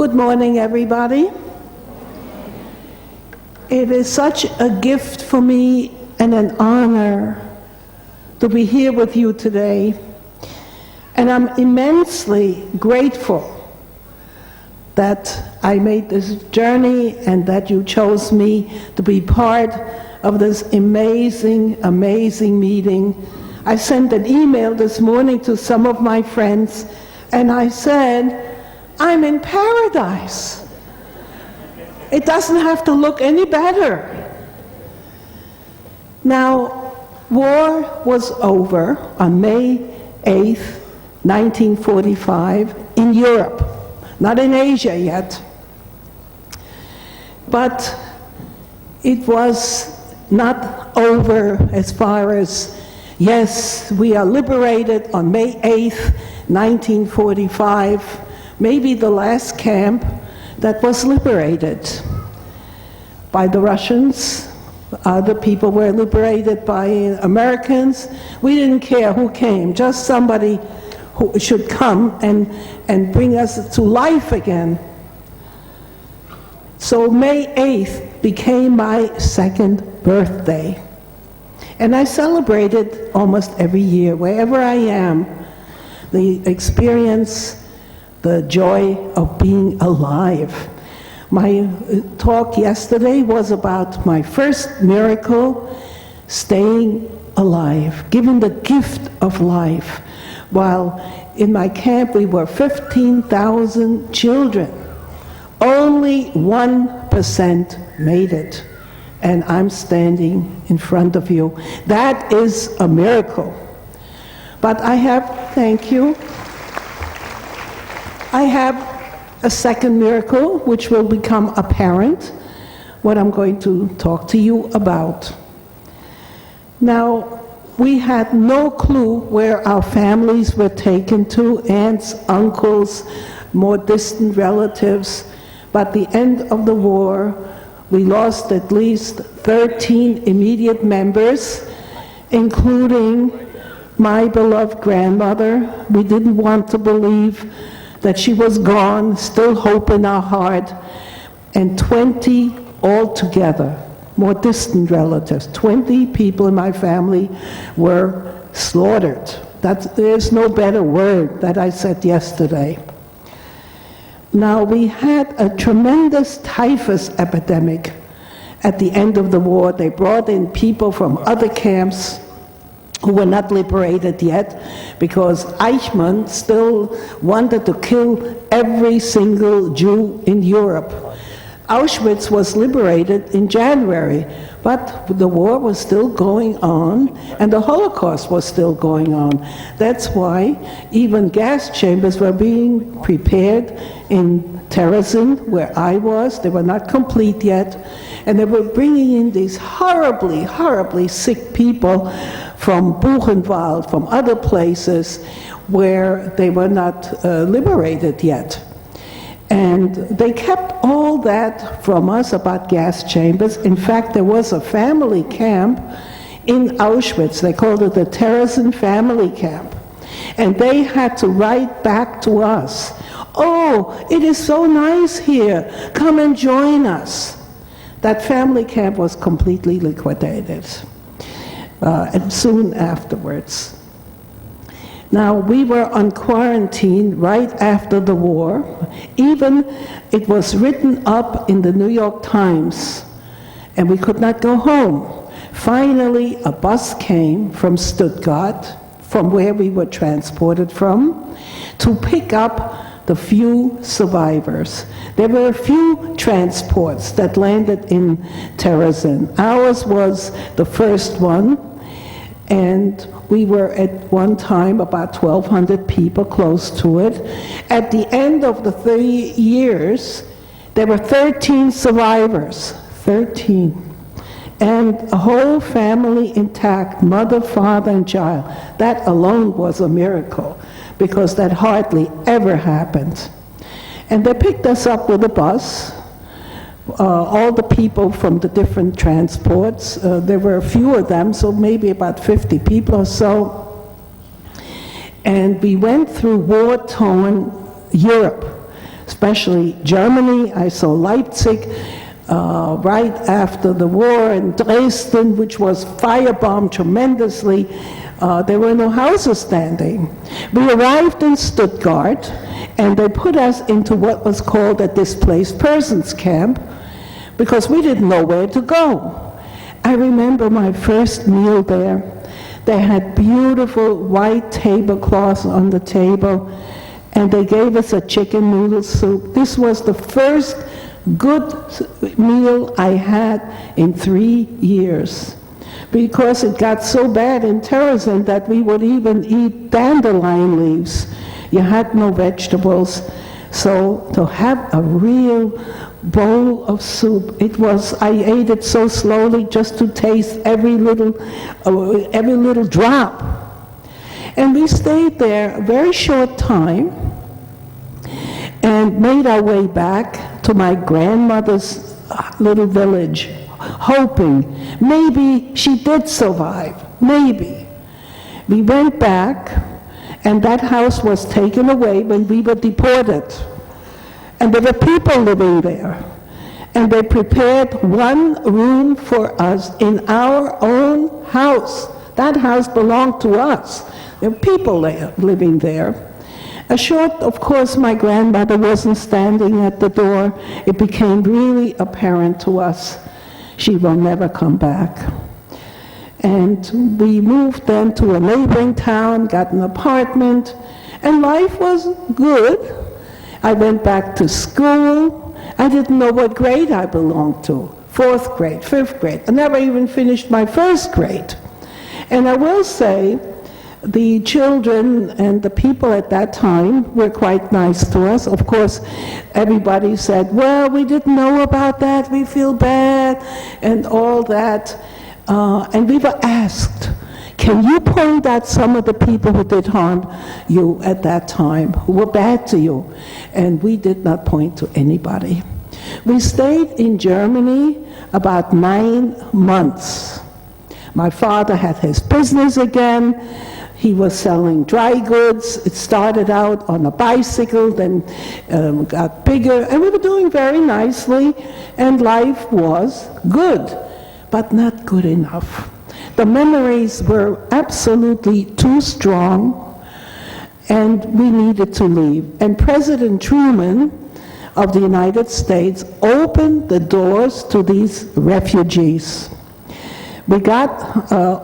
Good morning, everybody. It is such a gift for me and an honor to be here with you today. And I'm immensely grateful that I made this journey and that you chose me to be part of this amazing, amazing meeting. I sent an email this morning to some of my friends and I said, I'm in paradise. It doesn't have to look any better. Now, war was over on May 8th, 1945 in Europe, not in Asia yet. But it was not over as far as, yes, we are liberated on May 8th, 1945, maybe the last camp that was liberated by the Russians. Other people were liberated by Americans. We didn't care who came, just somebody who should come and bring us to life again. So May 8th became my second birthday. And I celebrate it almost every year, wherever I am, the experience, the joy of being alive. My talk yesterday was about my first miracle, staying alive, given the gift of life. While in my camp we were 15,000 children. Only 1% made it. And I'm standing in front of you. That is a miracle. But I have, thank you, I have a second miracle which will become apparent, what I'm going to talk to you about. Now, we had no clue where our families were taken to, aunts, uncles, more distant relatives. But at the end of the war, we lost at least 13 immediate members, including my beloved grandmother. We didn't want to believe that she was gone, still hope in our heart, and 20 altogether, more distant relatives, 20 people in my family were slaughtered. There's no better word that I said yesterday. Now, we had a tremendous typhus epidemic at the end of the war. They brought in people from other camps who were not liberated yet, because Eichmann still wanted to kill every single Jew in Europe. Auschwitz was liberated in January, but the war was still going on, and the Holocaust was still going on. That's why even gas chambers were being prepared in Terezin, where I was. They were not complete yet, and they were bringing in these horribly, horribly sick people from Buchenwald, from other places where they were not liberated yet. And they kept all that from us about gas chambers. In fact, there was a family camp in Auschwitz. They called it the Terezin Family Camp. And they had to write back to us, "Oh, it is so nice here. Come and join us." That family camp was completely liquidated, and soon afterwards. Now, we were on quarantine right after the war. Even it was written up in the New York Times, and we could not go home. Finally, a bus came from Stuttgart, from where we were transported from, to pick up the few survivors. There were a few transports that landed in Terezin. Ours was the first one, and we were at one time about 1,200 people close to it. At the end of the 30 years, there were 13 survivors, 13. And a whole family intact, mother, father, and child. That alone was a miracle, because that hardly ever happened. And they picked us up with a bus, all the people from the different transports. There were a few of them, so maybe about 50 people or so. And we went through war-torn Europe. especially Germany. I saw Leipzig right after the war, and Dresden, which was firebombed tremendously. There were no houses standing. We arrived in Stuttgart, and they put us into what was called a displaced persons camp, because we didn't know where to go. I remember my first meal there. They had beautiful white tablecloths on the table, and they gave us a chicken noodle soup. This was the first good meal I had in 3 years, because it got so bad in terrorism that we would even eat dandelion leaves. You had no vegetables. So to have a real bowl of soup, I ate it so slowly just to taste every little drop. And we stayed there a very short time and made our way back to my grandmother's little village, hoping maybe she did survive, maybe. We went back, and that house was taken away when we were deported. And there were people living there. And they prepared one room for us in our own house. That house belonged to us. There were people there, living there. Of course, my grandmother wasn't standing at the door. It became really apparent to us she will never come back. And we moved then to a neighboring town, got an apartment, and life was good. I went back to school. I didn't know what grade I belonged to. 4th grade, 5th grade. I never even finished my 1st grade. And I will say, the children and the people at that time were quite nice to us. Of course, everybody said, well, we didn't know about that, we feel bad, and all that. And we were asked, can you point out some of the people who did harm you at that time, who were bad to you? And we did not point to anybody. We stayed in Germany about 9 months. My father had his business again. He was selling dry goods. It started out on a bicycle, then got bigger, and we were doing very nicely, and life was good, but not good enough. The memories were absolutely too strong, and we needed to leave. And President Truman of the United States opened the doors to these refugees. We got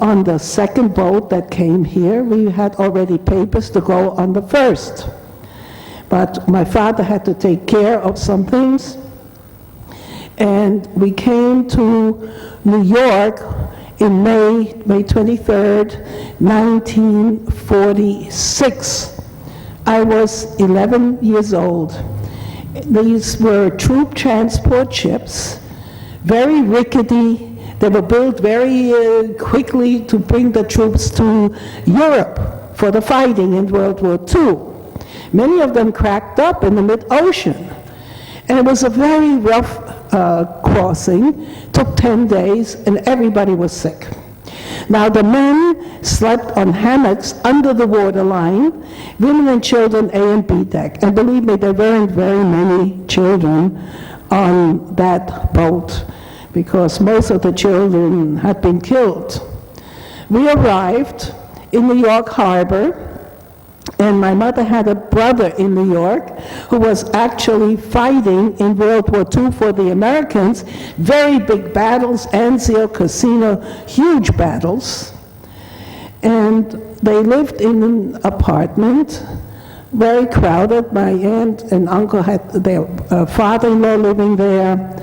on the second boat that came here. We had already papers to go on the first. But my father had to take care of some things. And we came to New York in May 23rd, 1946. I was 11 years old. These were troop transport ships, very rickety. They were built very quickly to bring the troops to Europe for the fighting in World War II. Many of them cracked up in the mid-ocean. And it was a very rough crossing. Took 10 days, and everybody was sick. Now the men slept on hammocks under the waterline, women and children A and B deck. And believe me, there weren't very many children on that boat, because most of the children had been killed. We arrived in New York Harbor, and my mother had a brother in New York who was actually fighting in World War II for the Americans. Very big battles, Anzio, Cassino, huge battles. And they lived in an apartment, very crowded. My aunt and uncle had their father-in-law living there.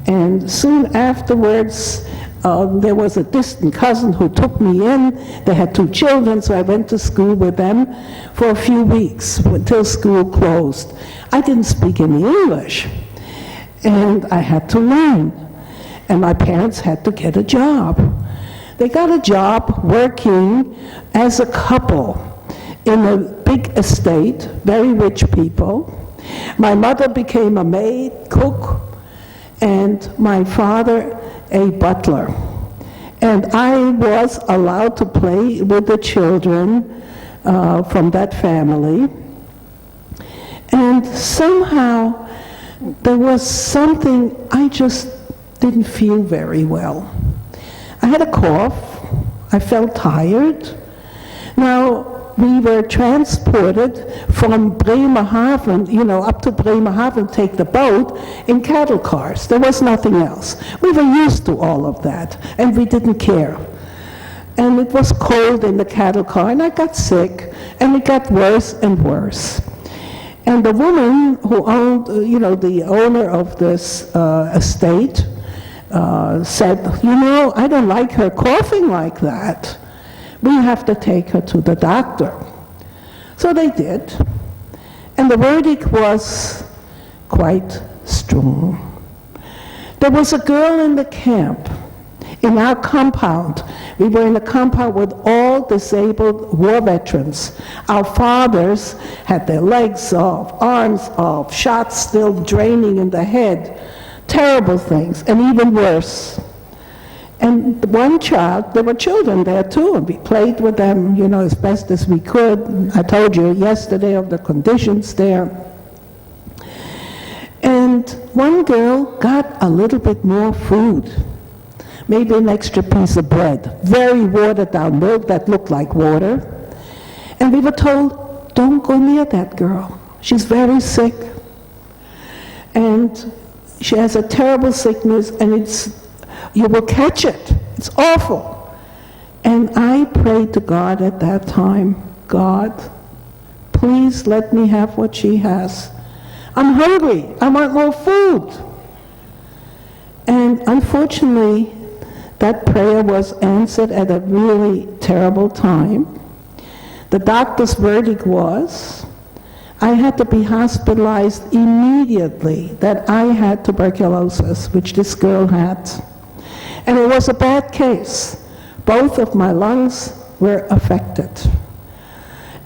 And soon afterwards, there was a distant cousin who took me in. They had 2 children, so I went to school with them for a few weeks until school closed. I didn't speak any English, and I had to learn. And my parents had to get a job. They got a job working as a couple in a big estate, very rich people. My mother became a maid, cook, and my father a butler. And I was allowed to play with the children from that family. And somehow there was something, I just didn't feel very well. I had a cough, I felt tired. Now, we were transported from Bremerhaven, up to Bremerhaven, take the boat in cattle cars. There was nothing else. We were used to all of that, and we didn't care. And it was cold in the cattle car, and I got sick, and it got worse and worse. And the woman who owned, the owner of this estate said, I don't like her coughing like that. We have to take her to the doctor. So they did. And the verdict was quite strong. There was a girl in the camp, in our compound. We were in a compound with all disabled war veterans. Our fathers had their legs off, arms off, shots still draining in the head. Terrible things, and even worse. And one child, there were children there too, and we played with them, as best as we could. I told you yesterday of the conditions there. And one girl got a little bit more food, maybe an extra piece of bread, very watered down milk that looked like water. And we were told, don't go near that girl. She's very sick. And she has a terrible sickness, and you will catch it. It's awful. And I prayed to God at that time, God, please let me have what she has. I'm hungry. I want more food. And unfortunately, that prayer was answered at a really terrible time. The doctor's verdict was, I had to be hospitalized immediately, that I had tuberculosis, which this girl had. And it was a bad case. Both of my lungs were affected.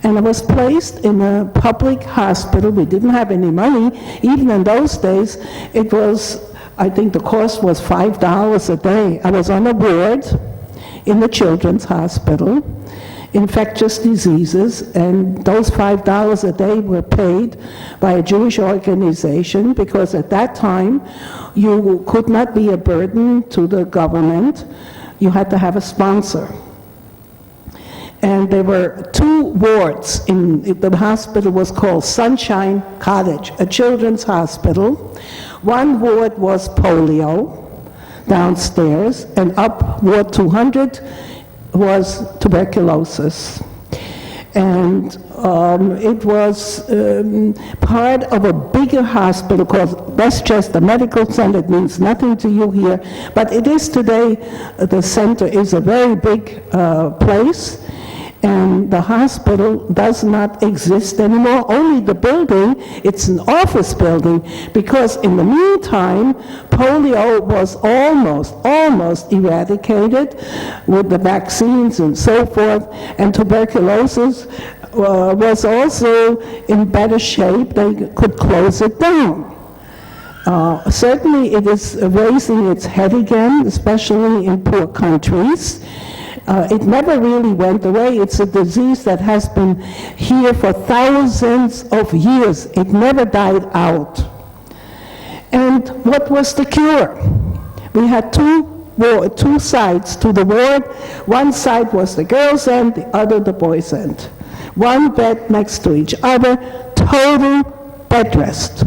And I was placed in a public hospital. We didn't have any money. Even in those days, it was, I think the cost was $5 a day. I was on a ward in the children's hospital, infectious diseases, and those $5 a day were paid by a Jewish organization, because at that time you could not be a burden to the government. You had to have a sponsor. And there were 2 wards in the hospital. Was called Sunshine Cottage, a children's hospital. One ward was polio downstairs, and up Ward 200 was tuberculosis. And it was part of a bigger hospital called Westchester Medical Center. It means nothing to you here, but it is today. The center is a very big place, and the hospital does not exist anymore. Only the building, it's an office building, because in the meantime, polio was almost eradicated with the vaccines and so forth, and tuberculosis was also in better shape. They could close it down. Certainly it is raising its head again, especially in poor countries. It never really went away. It's a disease that has been here for thousands of years. It never died out. And what was the cure? We had two sides to the ward. One side was the girls' end, the other the boys' end. One bed next to each other, total bed rest.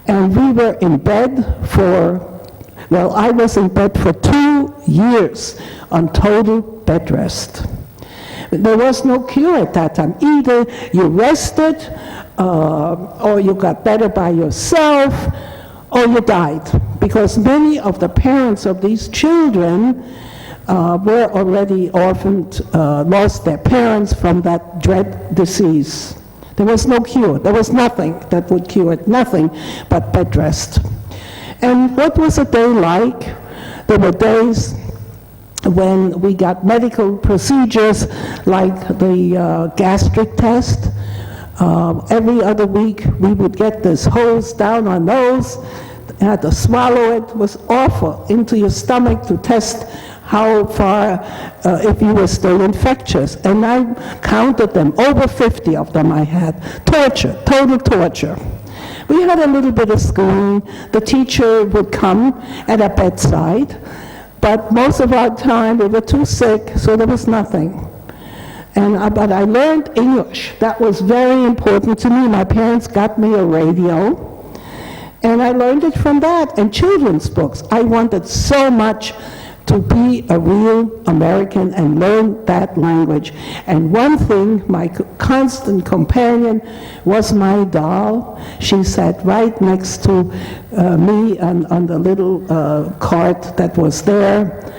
And we were in bed I was in bed for 2 years on total bed rest. There was no cure at that time. Either you rested, or you got better by yourself, or you died. Because many of the parents of these children were already orphaned, lost their parents from that dread disease. There was no cure. There was nothing that would cure it, nothing but bed rest. And what was a day like? There were days when we got medical procedures like the gastric test. Every other week we would get this hose down our nose, had to swallow it. It was awful, into your stomach to test how far, if you were still infectious. And I counted them, over 50 of them I had. Torture, total torture. We had a little bit of schooling. The teacher would come at our bedside, but most of our time we were too sick, so there was nothing. But I learned English. That was very important to me. My parents got me a radio, and I learned it from that, and children's books. I wanted so much to be a real American and learn that language. And one thing, my constant companion was my doll. She sat right next to me on the little cart that was there.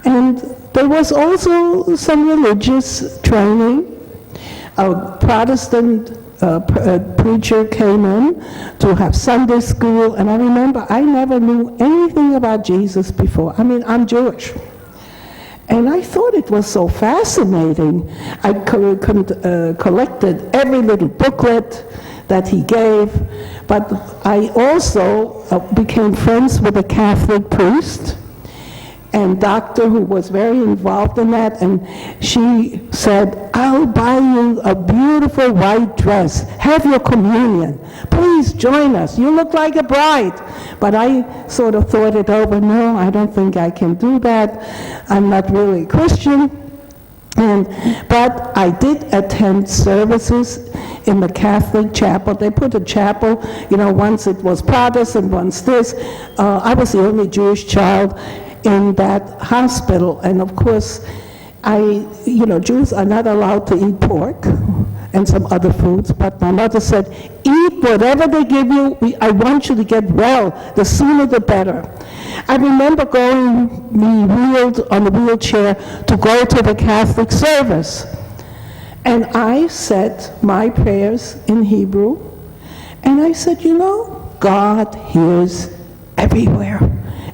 And there was also some religious training. A Protestant preacher came in to have Sunday school, and I remember I never knew anything about Jesus before. I mean, I'm Jewish. And I thought it was so fascinating. I collected every little booklet that he gave, but I also became friends with a Catholic priest and doctor who was very involved in that, and she said, I'll buy you a beautiful white dress, have your communion, please join us, you look like a bride. But I sort of thought it over, no, I don't think I can do that, I'm not really Christian. But I did attend services in the Catholic chapel. They put a chapel, once it was Protestant, once this. I was the only Jewish child in that hospital, and of course, Jews are not allowed to eat pork and some other foods, but my mother said, eat whatever they give you, I want you to get well, the sooner the better. I remember being wheeled on the wheelchair to go to the Catholic service, and I said my prayers in Hebrew, and I said, God hears everywhere.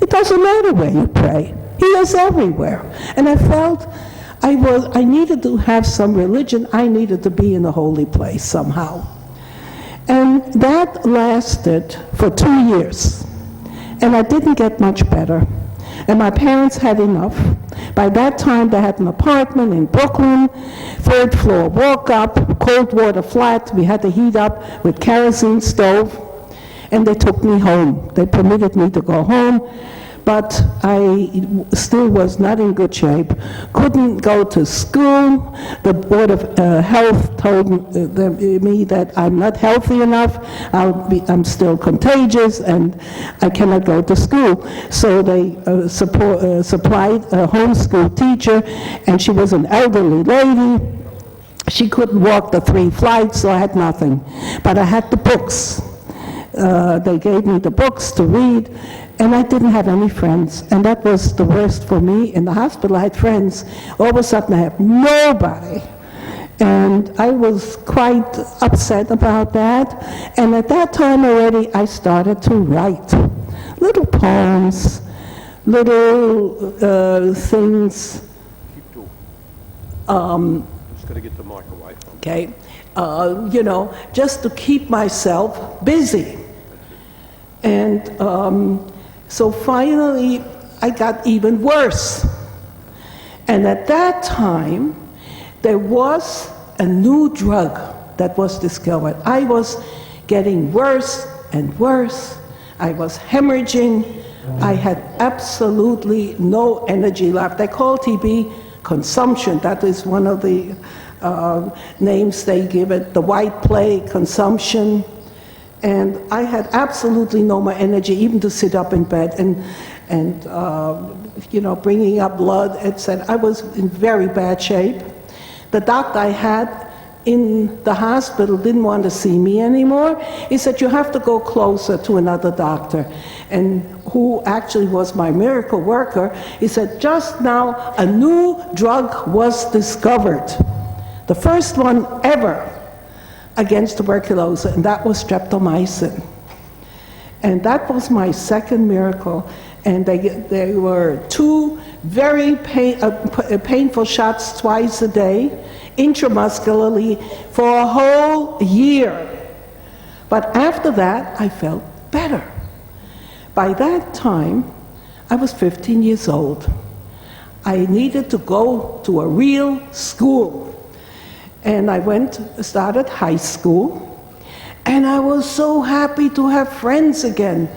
It doesn't matter where you pray. He is everywhere. And I felt I needed to have some religion. I needed to be in a holy place somehow. And that lasted for 2 years. And I didn't get much better. And my parents had enough. By that time, they had an apartment in Brooklyn, 3rd floor walk-up, cold water flat. We had to heat up with kerosene stove. And they took me home. They permitted me to go home, but I still was not in good shape. Couldn't go to school. The Board of Health told me that I'm not healthy enough. I'm still contagious, and I cannot go to school. So they supplied a homeschool teacher, and she was an elderly lady. She couldn't walk the 3 flights, so I had nothing. But I had the books. They gave me the books to read, and I didn't have any friends, and that was the worst for me. In the hospital, I had friends. All of a sudden, I have nobody, and I was quite upset about that. And at that time already, I started to write little poems, little things. Keep talking. Just got to get the mic away from Okay. Just to keep myself busy. And so finally, I got even worse. And at that time, there was a new drug that was discovered. I was getting worse and worse. I was hemorrhaging. I had absolutely no energy left. They call TB consumption. That is one of the names they give it, the white plague, consumption. And I had absolutely no more energy, even to sit up in bed and bringing up blood, etc. I was in very bad shape. The doctor I had in the hospital didn't want to see me anymore. He said, you have to go closer to another doctor. And who actually was my miracle worker, he said, just now a new drug was discovered. The first one ever against tuberculosis, and that was streptomycin. And that was my second miracle. And there were 2 very painful shots twice a day, intramuscularly, for a whole year. But after that, I felt better. By that time, I was 15 years old. I needed to go to a real school. And I started high school, and I was so happy to have friends again,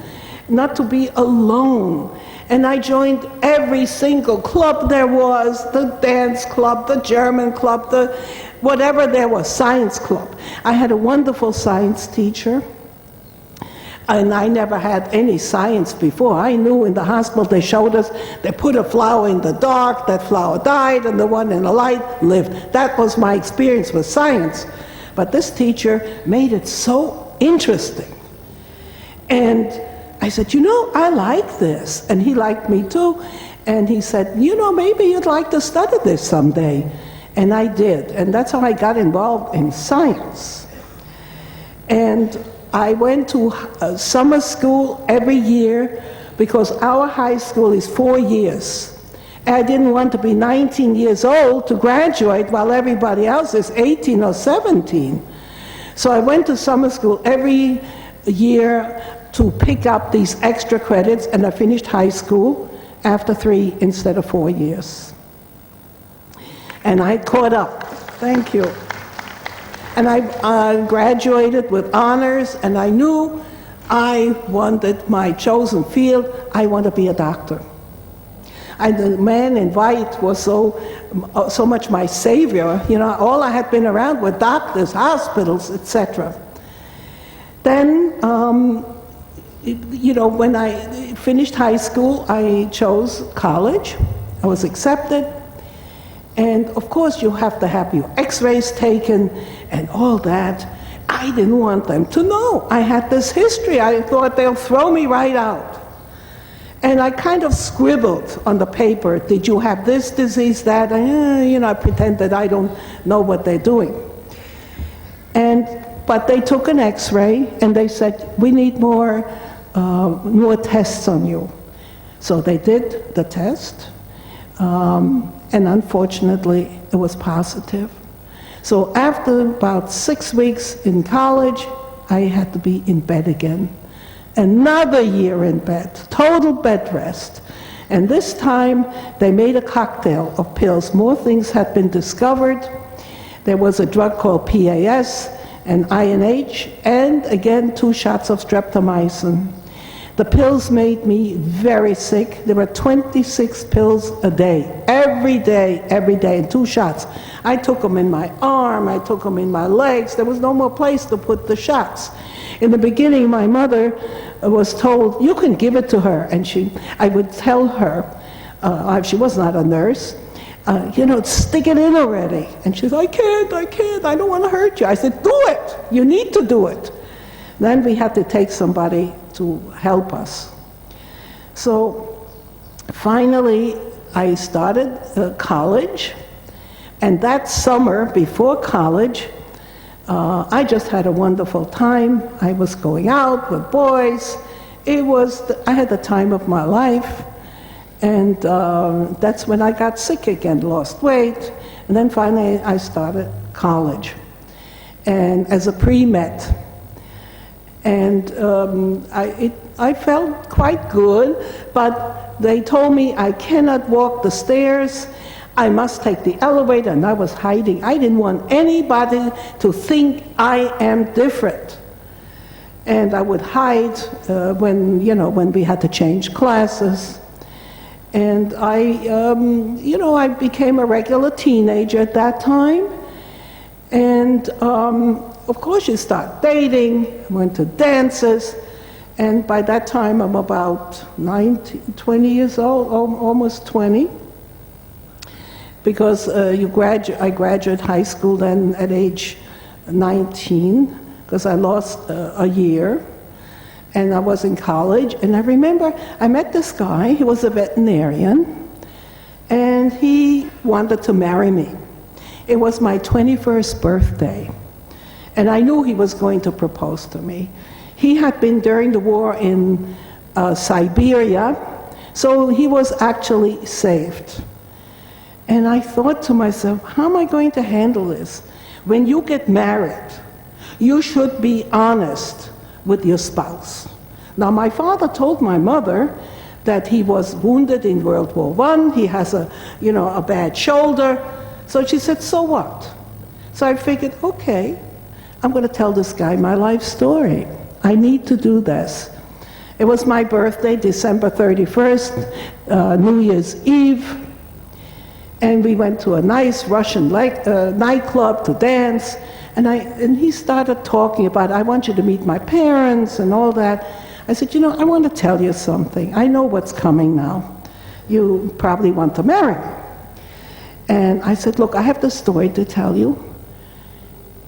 not to be alone. And I joined every single club there was, the dance club, the German club, the whatever there was, science club. I had a wonderful science teacher, and I never had any science before. I knew in the hospital they showed us, they put a flower in the dark, that flower died, and the one in the light lived. That was my experience with science. But this teacher made it so interesting. And I said, I like this. And he liked me too. And he said, maybe you'd like to study this someday. And I did. And that's how I got involved in science. And I went to summer school every year because our high school is 4 years. And I didn't want to be 19 years old to graduate while everybody else is 18 or 17. So I went to summer school every year to pick up these extra credits, and I finished high school after 3 instead of 4 years. And I caught up. Thank you. And I graduated with honors, and I knew I wanted my chosen field. I want to be a doctor. The man in white was so much my savior. All I had been around were doctors, hospitals, etc. Then, when I finished high school, I chose college. I was accepted. And of course, you have to have your x-rays taken and all that. I didn't want them to know. I had this history. I thought they'll throw me right out. And I kind of scribbled on the paper, did you have this disease, that? And, I pretend that I don't know what they're doing. But they took an x-ray and they said, we need more tests on you. So they did the test. And unfortunately, it was positive. So after about 6 weeks in college, I had to be in bed again. Another year in bed, total bed rest. And this time, they made a cocktail of pills. More things had been discovered. There was a drug called PAS and INH, and again, 2 shots of streptomycin. The pills made me very sick. There were 26 pills a day, every day, and 2 shots. I took them in my arm, I took them in my legs. There was no more place to put the shots. In the beginning, my mother was told, you can give it to her. And I would tell her, she was not a nurse, stick it in already. And she said, I can't, I don't want to hurt you. I said, do it, you need to do it. Then we had to take somebody to help us. So finally, I started college, and that summer before college, I just had a wonderful time. I was going out with boys. I had the time of my life, and that's when I got sick again, lost weight, and then finally I started college, and as a pre-med. And I felt quite good, but they told me I cannot walk the stairs, I must take the elevator, and I was hiding. I didn't want anybody to think I am different. And I would hide when we had to change classes. And I became a regular teenager at that time. And of course, you start dating, went to dances, and by that time I'm about 20 years old, almost 20, because I graduated high school then at age 19, because I lost a year, and I was in college, and I remember I met this guy. He was a veterinarian, and he wanted to marry me. It was my 21st birthday. And I knew he was going to propose to me. He had been during the war in Siberia, so he was actually saved. And I thought to myself, how am I going to handle this? When you get married, you should be honest with your spouse. Now, my father told my mother that he was wounded in World War I, he has a bad shoulder. So she said, so what? So I figured, okay, I'm going to tell this guy my life story. I need to do this. It was my birthday, December 31st, New Year's Eve, and we went to a nice Russian nightclub to dance, and he started talking about, I want you to meet my parents and all that. I said, I want to tell you something. I know what's coming now. You probably want to marry me. And I said, look, I have this story to tell you.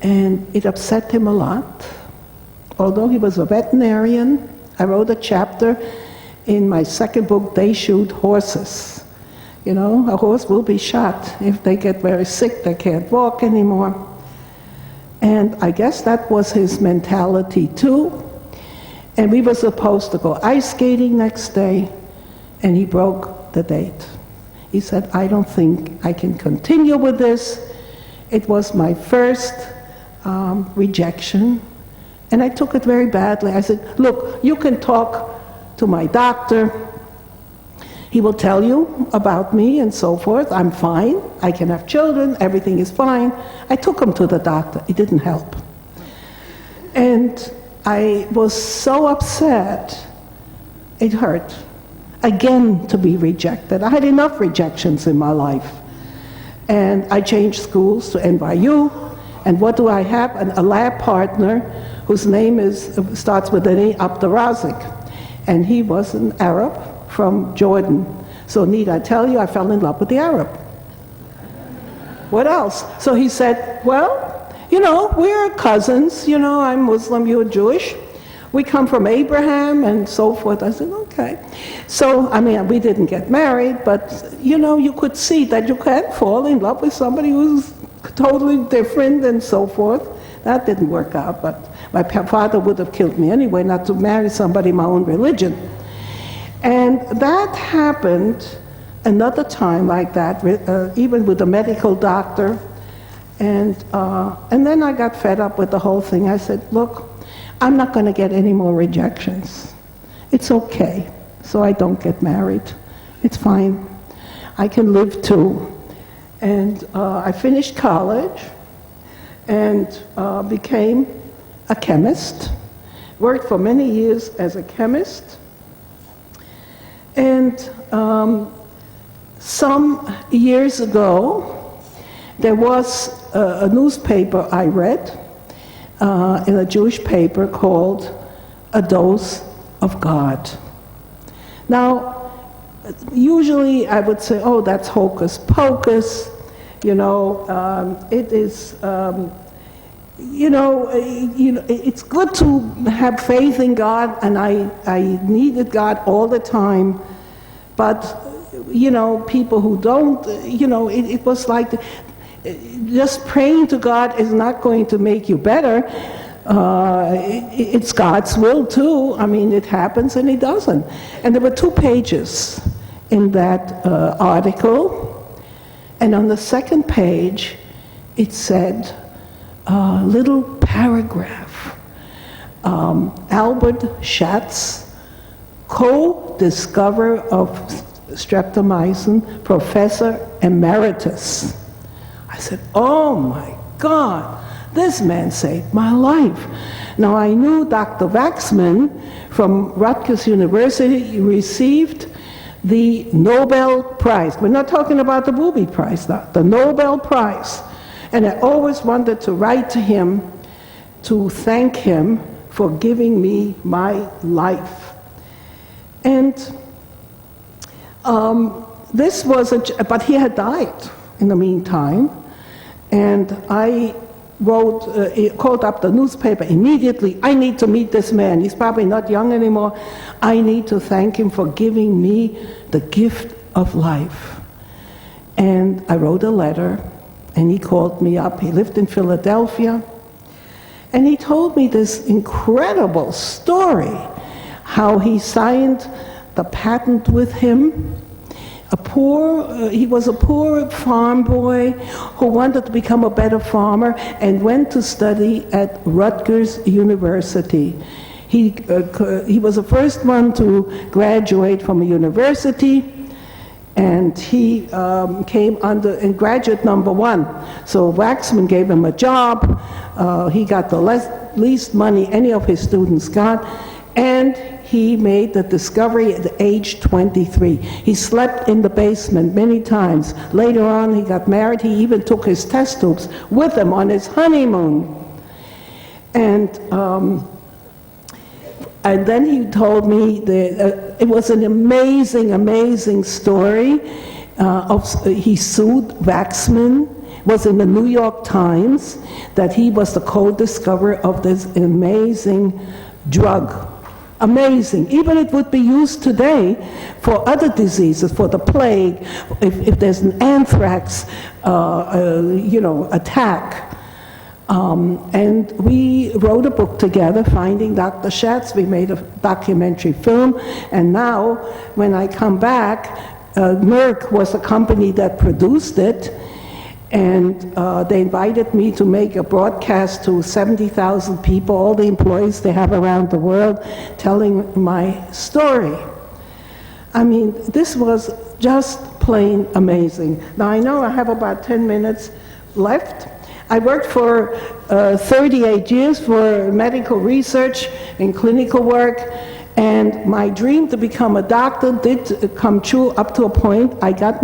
And it upset him a lot. Although he was a veterinarian, I wrote a chapter in my second book, They Shoot Horses. A horse will be shot if they get very sick, they can't walk anymore. And I guess that was his mentality too. And we were supposed to go ice skating next day, and he broke the date. He said, I don't think I can continue with this. It was my first rejection, and I took it very badly. I said, look, you can talk to my doctor. He will tell you about me and so forth. I'm fine. I can have children. Everything is fine. I took him to the doctor. It didn't help. And I was so upset. It hurt. Again, to be rejected. I had enough rejections in my life. And I changed schools to NYU. And what do I have? A lab partner whose name starts with an E, Abdurazik. And he was an Arab from Jordan. So need I tell you, I fell in love with the Arab. What else? So he said, well, we're cousins. I'm Muslim, you're Jewish. We come from Abraham and so forth. I said, okay. So, we didn't get married, but, you could see that you can fall in love with somebody who's totally different and so forth. That didn't work out, but my father would have killed me anyway, not to marry somebody in my own religion. And that happened another time like that, even with a medical doctor. And then I got fed up with the whole thing. I said, look, I'm not going to get any more rejections. It's okay, so I don't get married. It's fine. I can live too. And I finished college and became a chemist. Worked for many years as a chemist. And some years ago, there was a newspaper I read, in a Jewish paper called A Dose of God. Now, usually I would say, oh, that's hocus pocus, it is, it's good to have faith in God, and I needed God all the time, but, people who don't, it was like, just praying to God is not going to make you better. It's God's will too. It happens and it doesn't. And there were 2 pages in that article. And on the second page, it said, little paragraph. Albert Schatz, co-discoverer of streptomycin, professor emeritus. I said, oh my God, this man saved my life. Now I knew Dr. Waxman from Rutgers University received the Nobel Prize. We're not talking about the Booby Prize now, the Nobel Prize. And I always wanted to write to him to thank him for giving me my life. And this was but he had died in the meantime. And I called up the newspaper immediately. I need to meet this man. He's probably not young anymore. I need to thank him for giving me the gift of life. And I wrote a letter, and he called me up. He lived in Philadelphia. And he told me this incredible story, how he signed the patent with him. He was a poor farm boy who wanted to become a better farmer and went to study at Rutgers University. He was the first one to graduate from a university, and he came in graduate number 1. So Waxman gave him a job. He got the least money any of his students got, and he made the discovery at age 23. He slept in the basement many times. Later on, he got married. He even took his test tubes with him on his honeymoon. And then he told me that it was an amazing, amazing story. He sued Waxman, was in the New York Times, that he was the co-discoverer of this amazing drug. Amazing. Even it would be used today for other diseases, for the plague, if there's an anthrax, attack. And we wrote a book together, Finding Dr. Schatz. We made a documentary film, and now when I come back, Merck was a company that produced it, and they invited me to make a broadcast to 70,000 people, all the employees they have around the world, telling my story. I mean, this was just plain amazing. Now I know I have about 10 minutes left. I worked for 38 years for medical research and clinical work, and my dream to become a doctor did come true up to a point. I got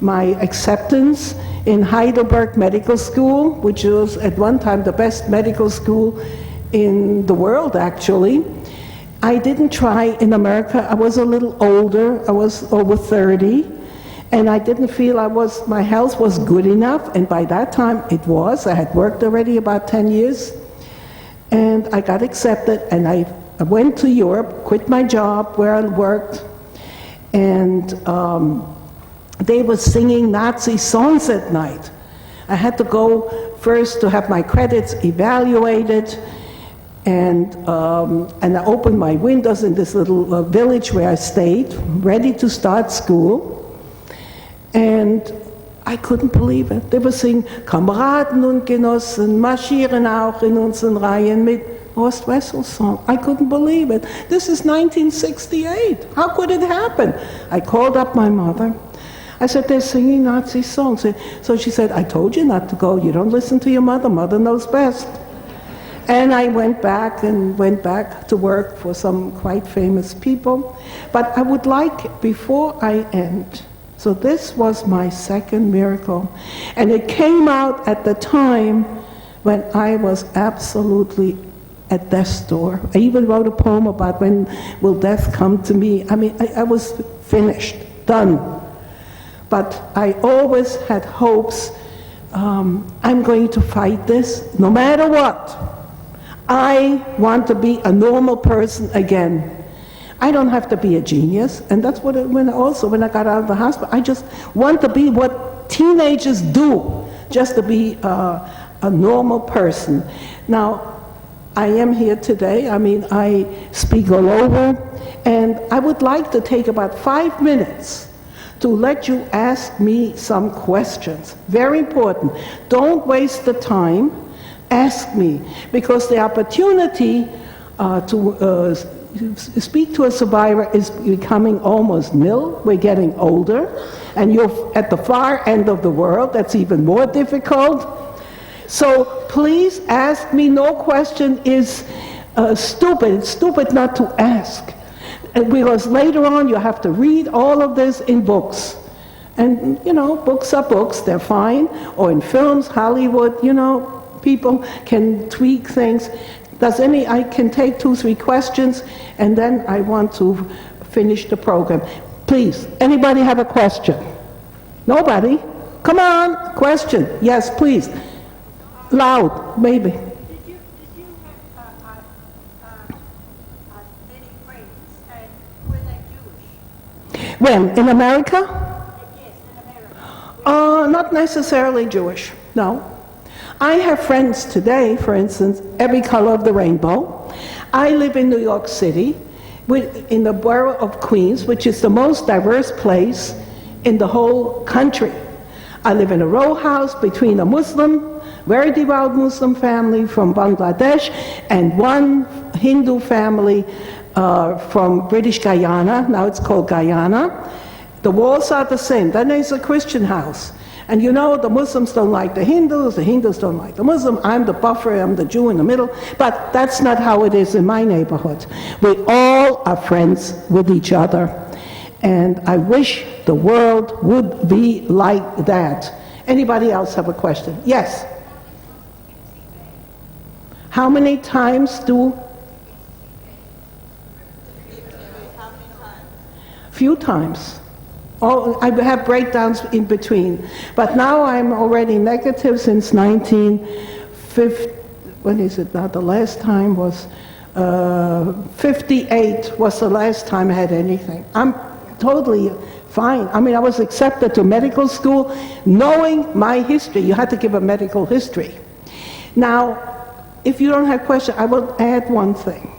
my acceptance in Heidelberg Medical School, which was at one time the best medical school in the world, actually. I didn't try in America. I was a little older. I was over 30. And I didn't feel my health was good enough, and by that time it was. I had worked already about 10 years, and I got accepted, and I went to Europe, quit my job where I worked, and they were singing Nazi songs at night. I had to go first to have my credits evaluated, and I opened my windows in this little village where I stayed, ready to start school. And I couldn't believe it. They were singing, Kameraden und Genossen marschieren auch in unseren Reihen mit Ost-West-Song. I couldn't believe it. This is 1968. How could it happen? I called up my mother. I said, they're singing Nazi songs. So she said, I told you not to go. You don't listen to your mother. Mother knows best. And I went back to work for some quite famous people. But I would like, before I end, so this was my second miracle. And it came out at the time when I was absolutely at death's door. I even wrote a poem about when will death come to me. I mean, I was finished, done. But I always had hopes, I'm going to fight this no matter what. I want to be a normal person again. I don't have to be a genius, and that's what when I got out of the hospital, I just want to be what teenagers do, just to be a normal person. Now, I am here today. I mean, I speak all over, and I would like to take about 5 minutes to let you ask me some questions. Very important. Don't waste the time. Ask me, because the opportunity to speak to a survivor is becoming almost nil. We're getting older, and you're at the far end of the world. That's even more difficult. So please ask me. No question is stupid. It's stupid not to ask. Because later on you have to read all of this in books. And, books are books. They're fine. Or in films, Hollywood, people can tweak things. I can take 2-3 questions, and then I want to finish the program. Please, anybody have a question? Nobody? Come on, question. Yes, please. Loud, maybe. Did you have many friends, and were they Jewish? When? In America? Yes, in America. Not necessarily Jewish, no. I have friends today, for instance, every color of the rainbow. I live in New York City, in the borough of Queens, which is the most diverse place in the whole country. I live in a row house between a Muslim, very devout Muslim family from Bangladesh and one Hindu family from British Guyana. Now it's called Guyana. The walls are the same. Then there's a Christian house. And you know, the Muslims don't like the Hindus don't like the Muslim. I'm the buffer, I'm the Jew in the middle. But that's not how it is in my neighborhood. We all are friends with each other. And I wish the world would be like that. Anybody else have a question? Yes? How many times do? Few times. Oh, I have breakdowns in between. But now I'm already negative since 1950. When is it now? The last time was 58 was the last time I had anything. I'm totally fine. I mean, I was accepted to medical school knowing my history. You had to give a medical history. Now, if you don't have questions, I will add one thing.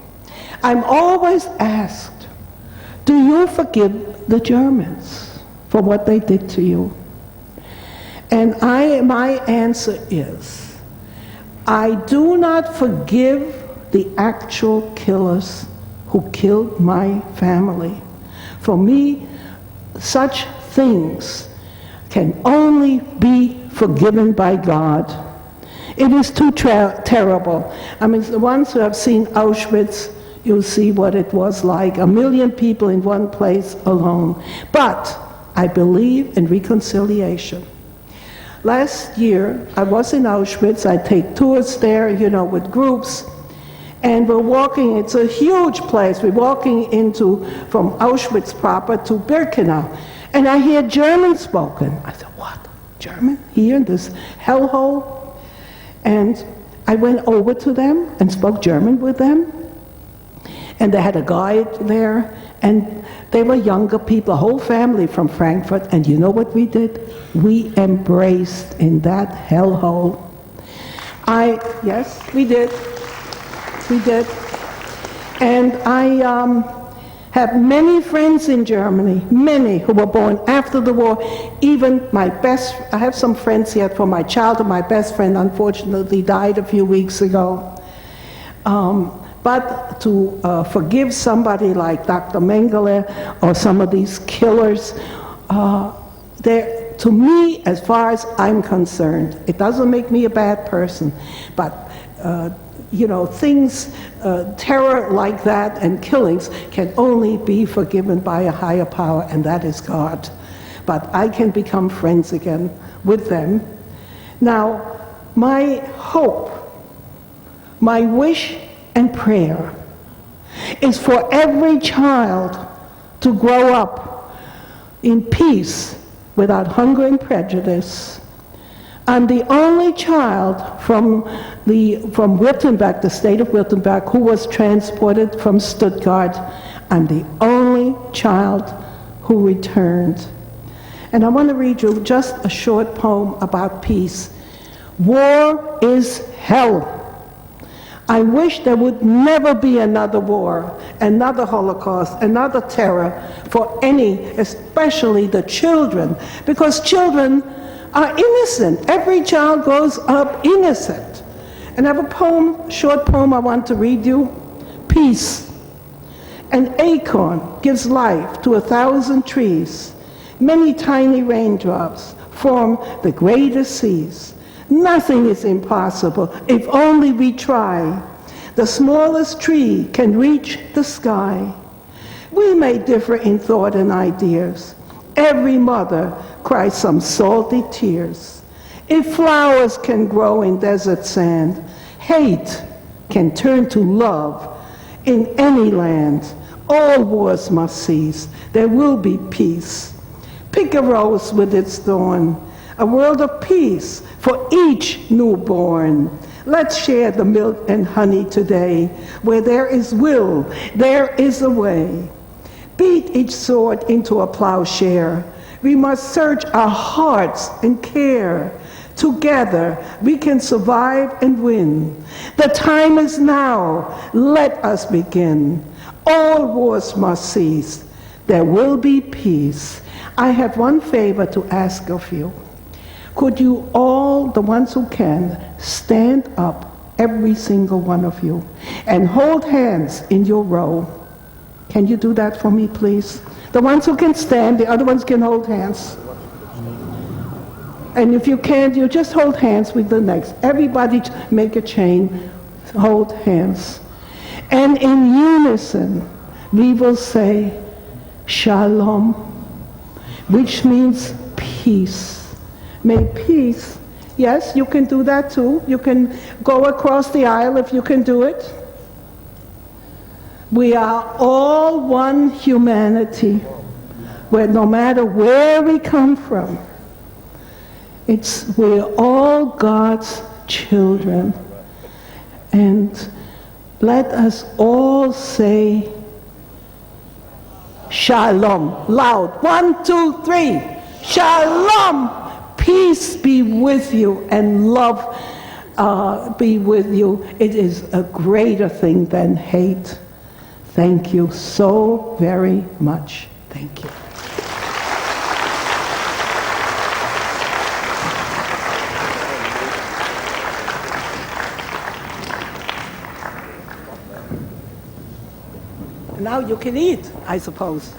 I'm always asked, do you forgive the Germans for what they did to you? And my answer is, I do not forgive the actual killers who killed my family. For me, such things can only be forgiven by God. It is too terrible. I mean, the ones who have seen Auschwitz, you'll see what it was like, 1 million people in one place alone. But I believe in reconciliation. Last year, I was in Auschwitz. I take tours there, you know, with groups. And we're walking, it's a huge place. We're walking from Auschwitz proper to Birkenau. And I hear German spoken. I said, what? German? Here in this hellhole? And I went over to them and spoke German with them. And they had a guide there. And they were younger people, a whole family from Frankfurt. And you know what we did? We embraced in that hellhole. Yes, we did. We did. And I have many friends in Germany, many who were born after the war. Even I have some friends here from my childhood. My best friend unfortunately died a few weeks ago. But to forgive somebody like Dr. Mengele or some of these killers, to me, as far as I'm concerned, it doesn't make me a bad person, but you know, things, terror like that and killings can only be forgiven by a higher power, and that is God. But I can become friends again with them. Now, my hope, my wish and prayer is for every child to grow up in peace without hunger and prejudice. I'm the only child from Württemberg, the state of Württemberg, who was transported from Stuttgart. I'm the only child who returned. And I want to read you just a short poem about peace. War is hell. I wish there would never be another war, another Holocaust, another terror for any, especially the children, because children are innocent. Every child grows up innocent. And I have a poem, short poem I want to read you. Peace. An acorn gives life to 1,000 trees. Many tiny raindrops form the greatest seas. Nothing is impossible if only we try. The smallest tree can reach the sky. We may differ in thought and ideas. Every mother cries some salty tears. If flowers can grow in desert sand, hate can turn to love in any land. All wars must cease. There will be peace. Pick a rose with its thorn, a world of peace for each newborn. Let's share the milk and honey today. Where there is will, there is a way. Beat each sword into a plowshare. We must search our hearts and care. Together we can survive and win. The time is now. Let us begin. All wars must cease. There will be peace. I have one favor to ask of you. Could you all, the ones who can, stand up, every single one of you, and hold hands in your row? Can you do that for me, please? The ones who can stand, the other ones can hold hands. And if you can't, you just hold hands with the next. Everybody make a chain, hold hands. And in unison, we will say, Shalom, which means peace. May peace, yes, you can do that too. You can go across the aisle if you can do it. We are all one humanity, where no matter where we come from, we're all God's children. And let us all say, Shalom. Loud. 1, 2, 3. Shalom. Peace be with you and love be with you. It is a greater thing than hate. Thank you so very much. Thank you. Now you can eat, I suppose.